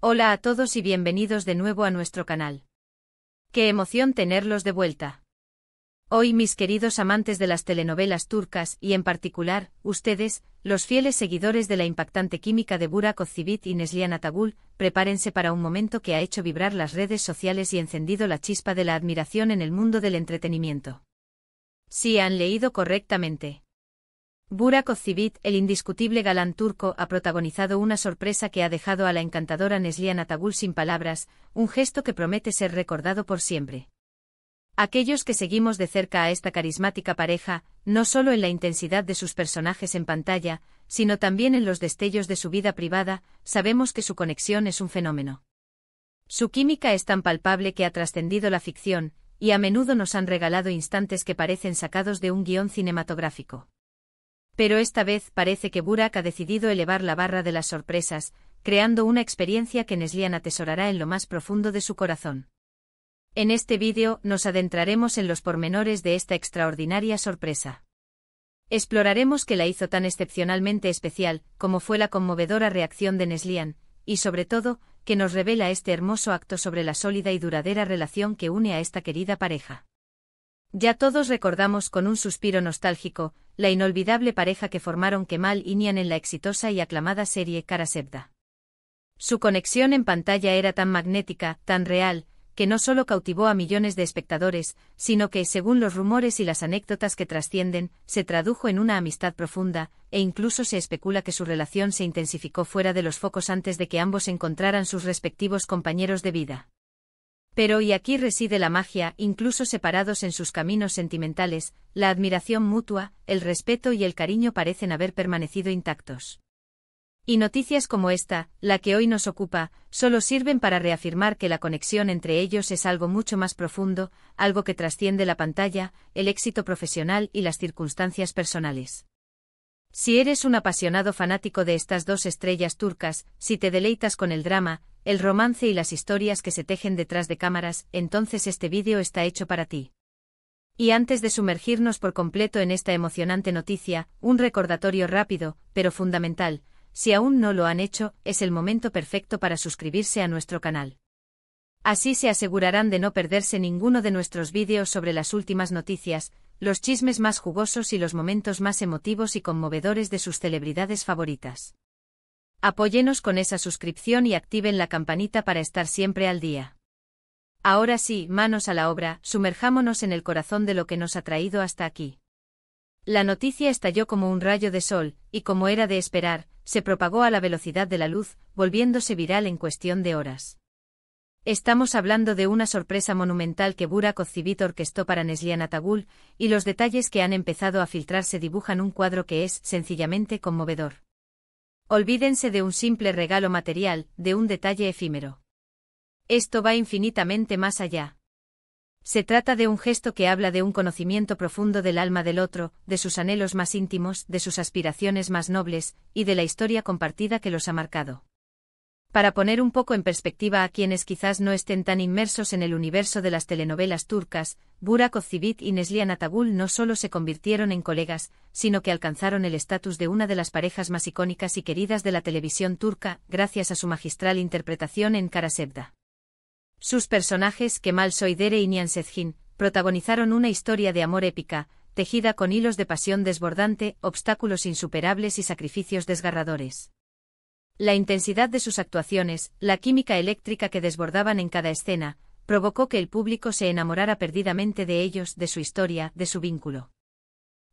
Hola a todos y bienvenidos de nuevo a nuestro canal. ¡Qué emoción tenerlos de vuelta! Hoy, mis queridos amantes de las telenovelas turcas y en particular, ustedes, los fieles seguidores de la impactante química de Burak Özçivit y Neslihan Atagül, prepárense para un momento que ha hecho vibrar las redes sociales y encendido la chispa de la admiración en el mundo del entretenimiento. Sí, han leído correctamente. Burak Özçivit, el indiscutible galán turco, ha protagonizado una sorpresa que ha dejado a la encantadora Neslihan Atagül sin palabras, un gesto que promete ser recordado por siempre. Aquellos que seguimos de cerca a esta carismática pareja, no solo en la intensidad de sus personajes en pantalla, sino también en los destellos de su vida privada, sabemos que su conexión es un fenómeno. Su química es tan palpable que ha trascendido la ficción, y a menudo nos han regalado instantes que parecen sacados de un guión cinematográfico. Pero esta vez parece que Burak ha decidido elevar la barra de las sorpresas, creando una experiencia que Neslihan atesorará en lo más profundo de su corazón. En este vídeo nos adentraremos en los pormenores de esta extraordinaria sorpresa. Exploraremos qué la hizo tan excepcionalmente especial, como fue la conmovedora reacción de Neslihan, y sobre todo, que nos revela este hermoso acto sobre la sólida y duradera relación que une a esta querida pareja. Ya todos recordamos con un suspiro nostálgico, la inolvidable pareja que formaron Kemal y Nihan en la exitosa y aclamada serie Kara Sevda. Su conexión en pantalla era tan magnética, tan real, que no solo cautivó a millones de espectadores, sino que, según los rumores y las anécdotas que trascienden, se tradujo en una amistad profunda, e incluso se especula que su relación se intensificó fuera de los focos antes de que ambos encontraran sus respectivos compañeros de vida. Pero y aquí reside la magia, incluso separados en sus caminos sentimentales, la admiración mutua, el respeto y el cariño parecen haber permanecido intactos. Y noticias como esta, la que hoy nos ocupa, solo sirven para reafirmar que la conexión entre ellos es algo mucho más profundo, algo que trasciende la pantalla, el éxito profesional y las circunstancias personales. Si eres un apasionado fanático de estas dos estrellas turcas, si te deleitas con el drama, el romance y las historias que se tejen detrás de cámaras, entonces este vídeo está hecho para ti. Y antes de sumergirnos por completo en esta emocionante noticia, un recordatorio rápido, pero fundamental: si aún no lo han hecho, es el momento perfecto para suscribirse a nuestro canal. Así se asegurarán de no perderse ninguno de nuestros vídeos sobre las últimas noticias, los chismes más jugosos y los momentos más emotivos y conmovedores de sus celebridades favoritas. Apóyenos con esa suscripción y activen la campanita para estar siempre al día. Ahora sí, manos a la obra, sumerjámonos en el corazón de lo que nos ha traído hasta aquí. La noticia estalló como un rayo de sol, y como era de esperar, se propagó a la velocidad de la luz, volviéndose viral en cuestión de horas. Estamos hablando de una sorpresa monumental que Burak Özçivit orquestó para Neslihan Atagül, y los detalles que han empezado a filtrarse dibujan un cuadro que es, sencillamente, conmovedor. Olvídense de un simple regalo material, de un detalle efímero. Esto va infinitamente más allá. Se trata de un gesto que habla de un conocimiento profundo del alma del otro, de sus anhelos más íntimos, de sus aspiraciones más nobles, y de la historia compartida que los ha marcado. Para poner un poco en perspectiva a quienes quizás no estén tan inmersos en el universo de las telenovelas turcas, Burak Özçivit y Neslihan Atagül no solo se convirtieron en colegas, sino que alcanzaron el estatus de una de las parejas más icónicas y queridas de la televisión turca, gracias a su magistral interpretación en Kara Sevda. Sus personajes, Kemal Soydere y Nihan Sezgin, protagonizaron una historia de amor épica, tejida con hilos de pasión desbordante, obstáculos insuperables y sacrificios desgarradores. La intensidad de sus actuaciones, la química eléctrica que desbordaban en cada escena, provocó que el público se enamorara perdidamente de ellos, de su historia, de su vínculo.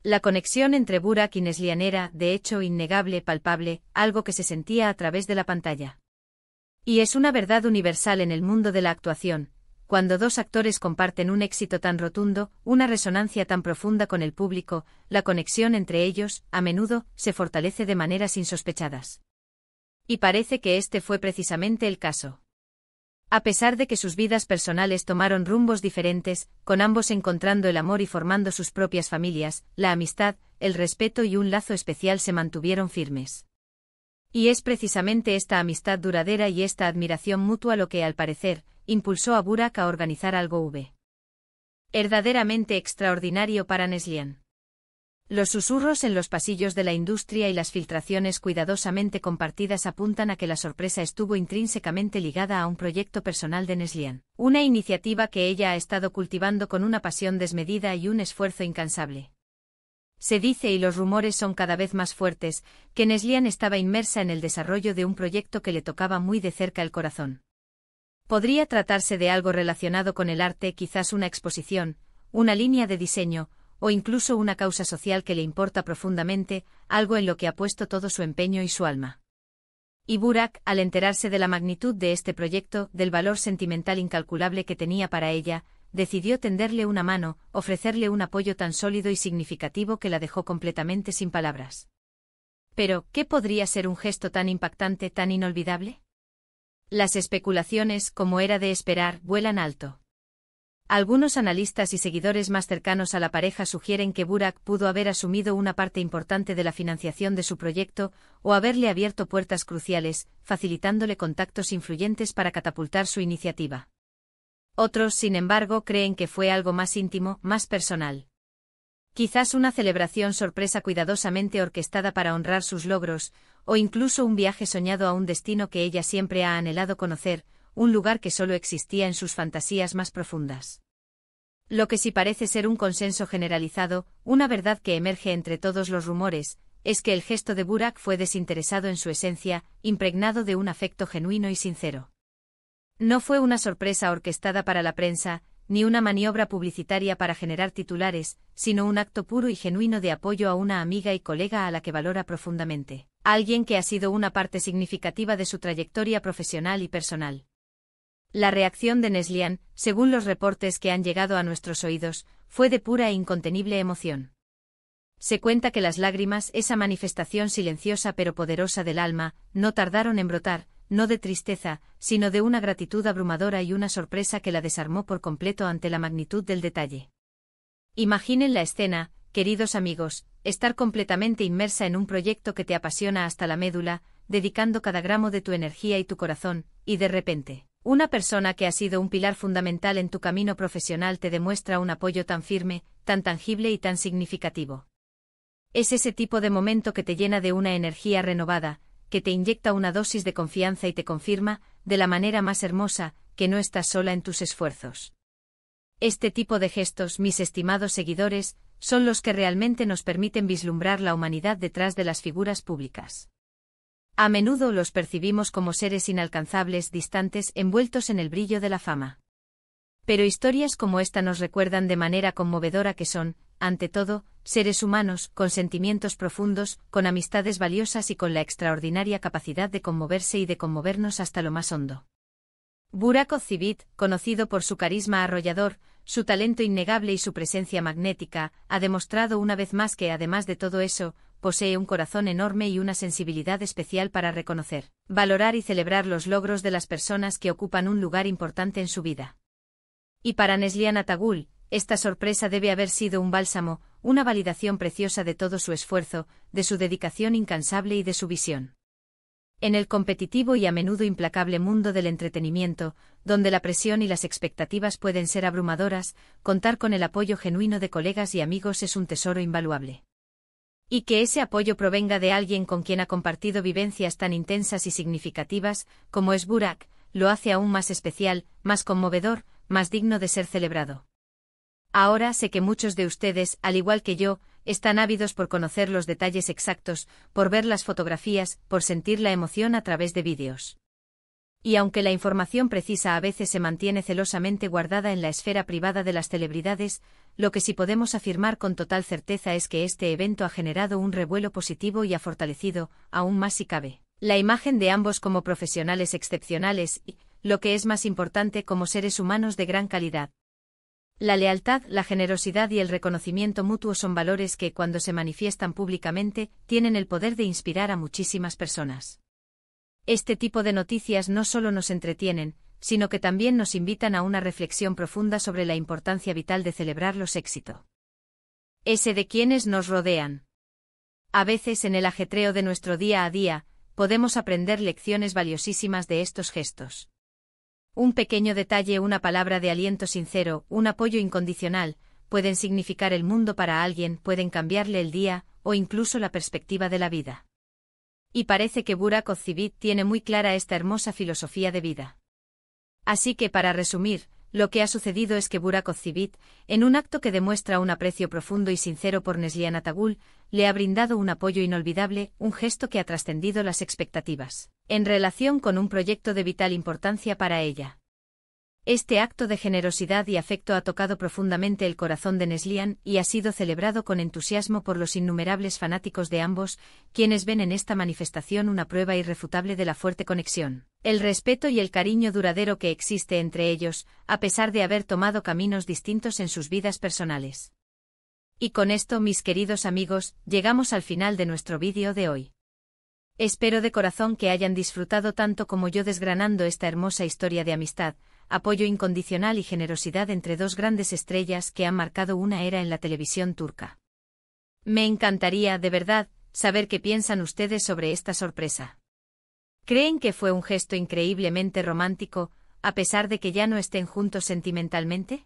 La conexión entre Burak y Neslihan era, de hecho, innegable, palpable, algo que se sentía a través de la pantalla. Y es una verdad universal en el mundo de la actuación: cuando dos actores comparten un éxito tan rotundo, una resonancia tan profunda con el público, la conexión entre ellos, a menudo, se fortalece de maneras insospechadas. Y parece que este fue precisamente el caso. A pesar de que sus vidas personales tomaron rumbos diferentes, con ambos encontrando el amor y formando sus propias familias, la amistad, el respeto y un lazo especial se mantuvieron firmes. Y es precisamente esta amistad duradera y esta admiración mutua lo que, al parecer, impulsó a Burak a organizar algo verdaderamente extraordinario para Neslihan. Los susurros en los pasillos de la industria y las filtraciones cuidadosamente compartidas apuntan a que la sorpresa estuvo intrínsecamente ligada a un proyecto personal de Neslihan, una iniciativa que ella ha estado cultivando con una pasión desmedida y un esfuerzo incansable. Se dice, y los rumores son cada vez más fuertes, que Neslihan estaba inmersa en el desarrollo de un proyecto que le tocaba muy de cerca el corazón. Podría tratarse de algo relacionado con el arte, quizás una exposición, una línea de diseño, o incluso una causa social que le importa profundamente, algo en lo que ha puesto todo su empeño y su alma. Y Burak, al enterarse de la magnitud de este proyecto, del valor sentimental incalculable que tenía para ella, decidió tenderle una mano, ofrecerle un apoyo tan sólido y significativo que la dejó completamente sin palabras. Pero, ¿qué podría ser un gesto tan impactante, tan inolvidable? Las especulaciones, como era de esperar, vuelan alto. Algunos analistas y seguidores más cercanos a la pareja sugieren que Burak pudo haber asumido una parte importante de la financiación de su proyecto o haberle abierto puertas cruciales, facilitándole contactos influyentes para catapultar su iniciativa. Otros, sin embargo, creen que fue algo más íntimo, más personal. Quizás una celebración sorpresa cuidadosamente orquestada para honrar sus logros, o incluso un viaje soñado a un destino que ella siempre ha anhelado conocer, un lugar que solo existía en sus fantasías más profundas. Lo que sí parece ser un consenso generalizado, una verdad que emerge entre todos los rumores, es que el gesto de Burak fue desinteresado en su esencia, impregnado de un afecto genuino y sincero. No fue una sorpresa orquestada para la prensa, ni una maniobra publicitaria para generar titulares, sino un acto puro y genuino de apoyo a una amiga y colega a la que valora profundamente, alguien que ha sido una parte significativa de su trayectoria profesional y personal. La reacción de Neslihan, según los reportes que han llegado a nuestros oídos, fue de pura e incontenible emoción. Se cuenta que las lágrimas, esa manifestación silenciosa pero poderosa del alma, no tardaron en brotar, no de tristeza, sino de una gratitud abrumadora y una sorpresa que la desarmó por completo ante la magnitud del detalle. Imaginen la escena, queridos amigos, estar completamente inmersa en un proyecto que te apasiona hasta la médula, dedicando cada gramo de tu energía y tu corazón, y de repente, una persona que ha sido un pilar fundamental en tu camino profesional te demuestra un apoyo tan firme, tan tangible y tan significativo. Es ese tipo de momento que te llena de una energía renovada, que te inyecta una dosis de confianza y te confirma, de la manera más hermosa, que no estás sola en tus esfuerzos. Este tipo de gestos, mis estimados seguidores, son los que realmente nos permiten vislumbrar la humanidad detrás de las figuras públicas. A menudo los percibimos como seres inalcanzables, distantes, envueltos en el brillo de la fama. Pero historias como esta nos recuerdan de manera conmovedora que son, ante todo, seres humanos, con sentimientos profundos, con amistades valiosas y con la extraordinaria capacidad de conmoverse y de conmovernos hasta lo más hondo. Burak Ozcivit, conocido por su carisma arrollador, su talento innegable y su presencia magnética, ha demostrado una vez más que, además de todo eso, posee un corazón enorme y una sensibilidad especial para reconocer, valorar y celebrar los logros de las personas que ocupan un lugar importante en su vida. Y para Neslihan Atagul, esta sorpresa debe haber sido un bálsamo, una validación preciosa de todo su esfuerzo, de su dedicación incansable y de su visión. En el competitivo y a menudo implacable mundo del entretenimiento, donde la presión y las expectativas pueden ser abrumadoras, contar con el apoyo genuino de colegas y amigos es un tesoro invaluable. Y que ese apoyo provenga de alguien con quien ha compartido vivencias tan intensas y significativas, como es Burak, lo hace aún más especial, más conmovedor, más digno de ser celebrado. Ahora sé que muchos de ustedes, al igual que yo, están ávidos por conocer los detalles exactos, por ver las fotografías, por sentir la emoción a través de vídeos. Y aunque la información precisa a veces se mantiene celosamente guardada en la esfera privada de las celebridades, lo que sí podemos afirmar con total certeza es que este evento ha generado un revuelo positivo y ha fortalecido, aún más si cabe, la imagen de ambos como profesionales excepcionales y, lo que es más importante, como seres humanos de gran calidad. La lealtad, la generosidad y el reconocimiento mutuo son valores que, cuando se manifiestan públicamente, tienen el poder de inspirar a muchísimas personas. Este tipo de noticias no solo nos entretienen, sino que también nos invitan a una reflexión profunda sobre la importancia vital de celebrar los éxitos de quienes nos rodean. A veces, en el ajetreo de nuestro día a día, podemos aprender lecciones valiosísimas de estos gestos. Un pequeño detalle, una palabra de aliento sincero, un apoyo incondicional, pueden significar el mundo para alguien, pueden cambiarle el día, o incluso la perspectiva de la vida. Y parece que Burak Ozceğit tiene muy clara esta hermosa filosofía de vida. Así que para resumir, lo que ha sucedido es que Burak Ozceğit, en un acto que demuestra un aprecio profundo y sincero por Neslihan Atagül, le ha brindado un apoyo inolvidable, un gesto que ha trascendido las expectativas, en relación con un proyecto de vital importancia para ella. Este acto de generosidad y afecto ha tocado profundamente el corazón de Neslihan y ha sido celebrado con entusiasmo por los innumerables fanáticos de ambos, quienes ven en esta manifestación una prueba irrefutable de la fuerte conexión, el respeto y el cariño duradero que existe entre ellos, a pesar de haber tomado caminos distintos en sus vidas personales. Y con esto, mis queridos amigos, llegamos al final de nuestro vídeo de hoy. Espero de corazón que hayan disfrutado tanto como yo desgranando esta hermosa historia de amistad, apoyo incondicional y generosidad entre dos grandes estrellas que han marcado una era en la televisión turca. Me encantaría, de verdad, saber qué piensan ustedes sobre esta sorpresa. ¿Creen que fue un gesto increíblemente romántico, a pesar de que ya no estén juntos sentimentalmente?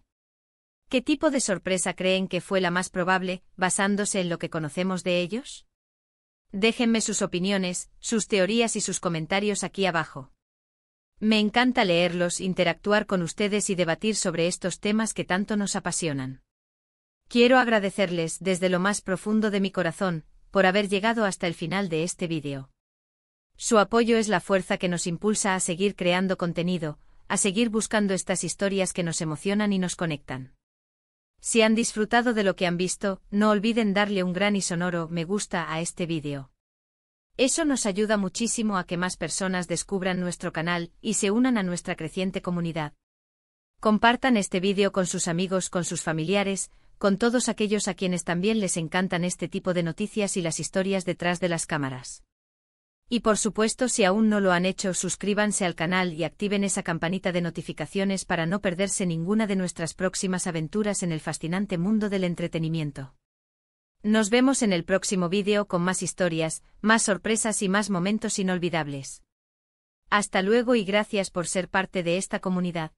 ¿Qué tipo de sorpresa creen que fue la más probable, basándose en lo que conocemos de ellos? Déjenme sus opiniones, sus teorías y sus comentarios aquí abajo. Me encanta leerlos, interactuar con ustedes y debatir sobre estos temas que tanto nos apasionan. Quiero agradecerles desde lo más profundo de mi corazón por haber llegado hasta el final de este vídeo. Su apoyo es la fuerza que nos impulsa a seguir creando contenido, a seguir buscando estas historias que nos emocionan y nos conectan. Si han disfrutado de lo que han visto, no olviden darle un gran y sonoro me gusta a este vídeo. Eso nos ayuda muchísimo a que más personas descubran nuestro canal y se unan a nuestra creciente comunidad. Compartan este vídeo con sus amigos, con sus familiares, con todos aquellos a quienes también les encantan este tipo de noticias y las historias detrás de las cámaras. Y por supuesto, si aún no lo han hecho, suscríbanse al canal y activen esa campanita de notificaciones para no perderse ninguna de nuestras próximas aventuras en el fascinante mundo del entretenimiento. Nos vemos en el próximo vídeo con más historias, más sorpresas y más momentos inolvidables. Hasta luego y gracias por ser parte de esta comunidad.